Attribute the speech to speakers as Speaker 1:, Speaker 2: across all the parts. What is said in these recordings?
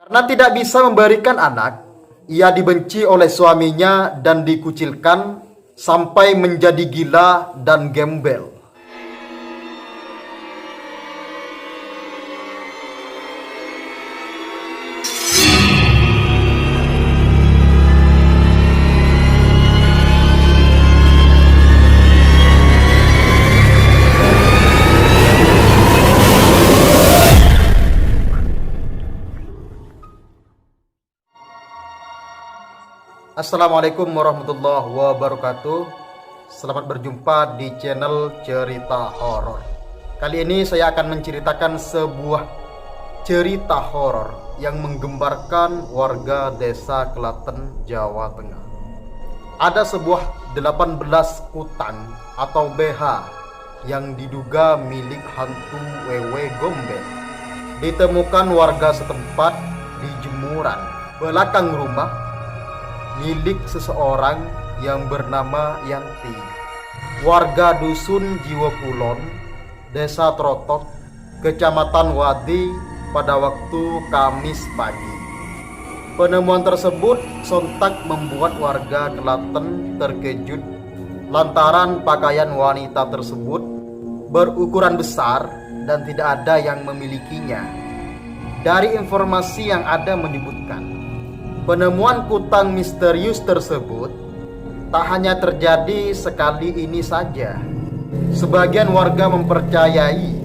Speaker 1: Karena tidak bisa memberikan anak, ia dibenci oleh suaminya dan dikucilkan sampai menjadi gila dan gembel. Assalamualaikum warahmatullahi wabarakatuh. Selamat berjumpa di channel Cerita Horor. Kali ini saya akan menceritakan sebuah cerita horor yang menggembarkan warga desa Klaten, Jawa Tengah. Ada sebuah 18 kutang atau BH yang diduga milik hantu Wewe Gombel ditemukan warga setempat di jemuran belakang rumah milik seseorang yang bernama Yanti, warga dusun Jiwokulon, desa Trotok, kecamatan Wadi pada waktu Kamis pagi. Penemuan tersebut sontak membuat warga Klaten terkejut lantaran pakaian wanita tersebut berukuran besar dan tidak ada yang memilikinya. Dari informasi yang ada menyebutkan, penemuan kutang misterius tersebut tak hanya terjadi sekali ini saja. Sebagian warga mempercayai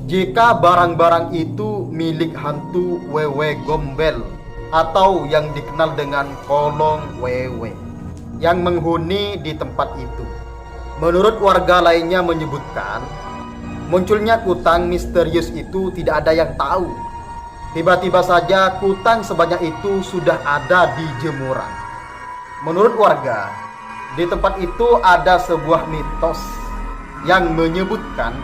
Speaker 1: jika barang-barang itu milik hantu Wewe Gombel atau yang dikenal dengan Kolong Wewe yang menghuni di tempat itu. Menurut warga lainnya menyebutkan, munculnya kutang misterius itu tidak ada yang tahu. Tiba-tiba saja kutang sebanyak itu sudah ada di jemuran. Menurut warga, di tempat itu ada sebuah mitos yang menyebutkan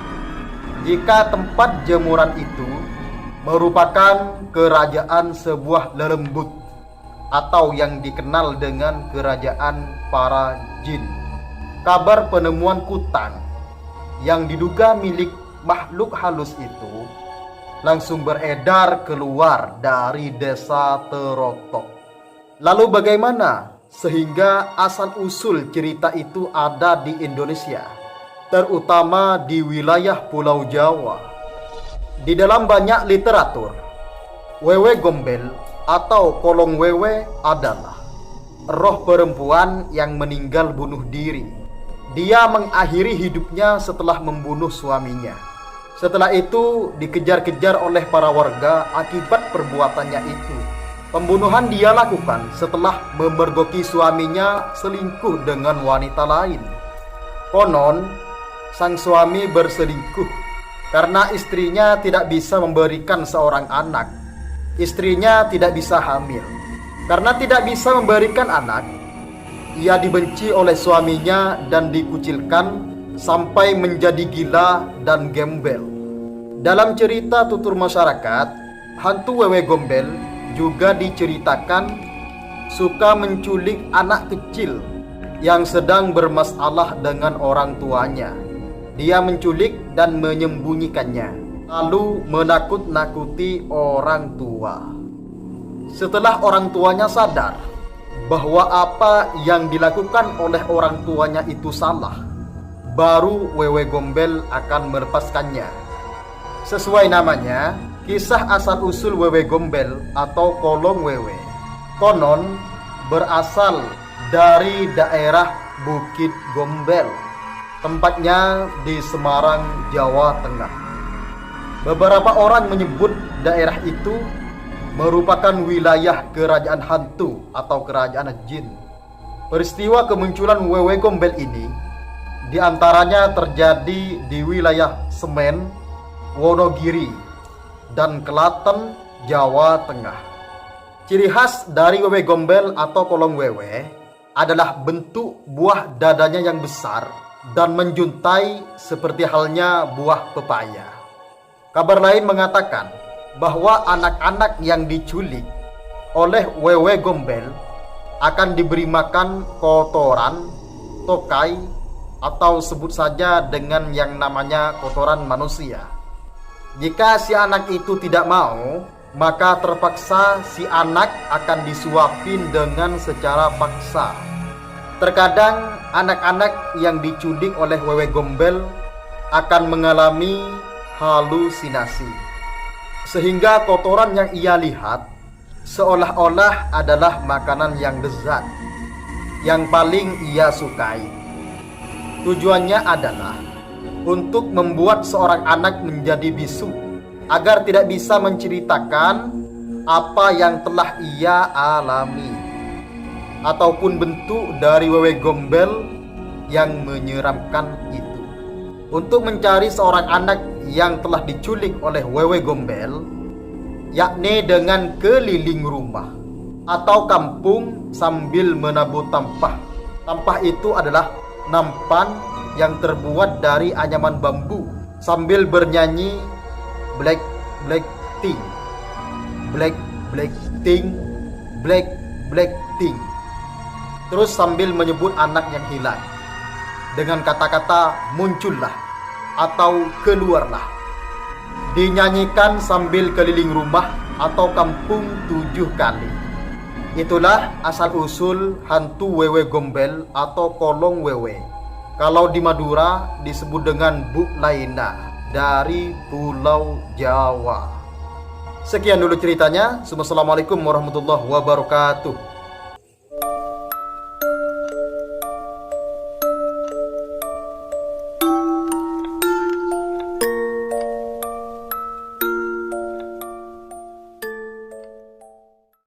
Speaker 1: jika tempat jemuran itu merupakan kerajaan sebuah lelembut atau yang dikenal dengan kerajaan para jin. Kabar penemuan kutang yang diduga milik makhluk halus itu langsung beredar keluar dari desa Trotok. Lalu bagaimana sehingga asal-usul cerita itu ada di Indonesia, terutama di wilayah Pulau Jawa? Di dalam banyak literatur, Wewe Gombel atau Kolong Wewe adalah roh perempuan yang meninggal bunuh diri. Dia mengakhiri hidupnya setelah membunuh suaminya. Setelah itu dikejar-kejar oleh para warga akibat perbuatannya itu. Pembunuhan dia lakukan setelah memergoki suaminya selingkuh dengan wanita lain. Konon, sang suami berselingkuh karena istrinya tidak bisa memberikan seorang anak. Istrinya tidak bisa hamil. Karena tidak bisa memberikan anak, ia dibenci oleh suaminya dan dikucilkan sampai menjadi gila dan gembel. Dalam cerita tutur masyarakat, hantu Wewe Gombel juga diceritakan suka menculik anak kecil yang sedang bermasalah dengan orang tuanya. Dia menculik dan menyembunyikannya, lalu menakut-nakuti orang tua. Setelah orang tuanya sadar bahwa apa yang dilakukan oleh orang tuanya itu salah, baru Wewe Gombel akan melepaskannya. Sesuai namanya, kisah asal-usul Wewe Gombel atau Kolong Wewe konon berasal dari daerah Bukit Gombel, tempatnya di Semarang, Jawa Tengah. Beberapa orang menyebut daerah itu merupakan wilayah kerajaan hantu atau kerajaan jin. Peristiwa kemunculan Wewe Gombel ini di antaranya terjadi di wilayah Semen, Wonogiri, dan Klaten, Jawa Tengah. Ciri khas dari Wewe Gombel atau Kolong Wewe adalah bentuk buah dadanya yang besar dan menjuntai seperti halnya buah pepaya. Kabar lain mengatakan bahwa anak-anak yang diculik oleh Wewe Gombel akan diberi makan kotoran, tokai, atau sebut saja dengan yang namanya kotoran manusia. Jika si anak itu tidak mau, maka terpaksa si anak akan disuapin dengan secara paksa. Terkadang anak-anak yang diculik oleh wewe gombel akan mengalami halusinasi, sehingga kotoran yang ia lihat seolah-olah adalah makanan yang lezat, yang paling ia sukai. Tujuannya adalah untuk membuat seorang anak menjadi bisu, agar tidak bisa menceritakan apa yang telah ia alami, ataupun bentuk dari wewe gombel yang menyeramkan itu. Untuk mencari seorang anak yang telah diculik oleh wewe gombel, yakni dengan keliling rumah atau kampung sambil menabuh tampah. Tampah itu adalah nampan yang terbuat dari anyaman bambu, sambil bernyanyi black black ting, black black ting, black black ting, terus sambil menyebut anak yang hilang dengan kata-kata muncullah atau keluarlah, dinyanyikan sambil keliling rumah atau kampung 7 kali. Itulah asal-usul hantu wewe gombel atau kolong wewe. Kalau di Madura disebut dengan Bu Laina dari Pulau Jawa. Sekian dulu ceritanya. Assalamualaikum warahmatullahi wabarakatuh.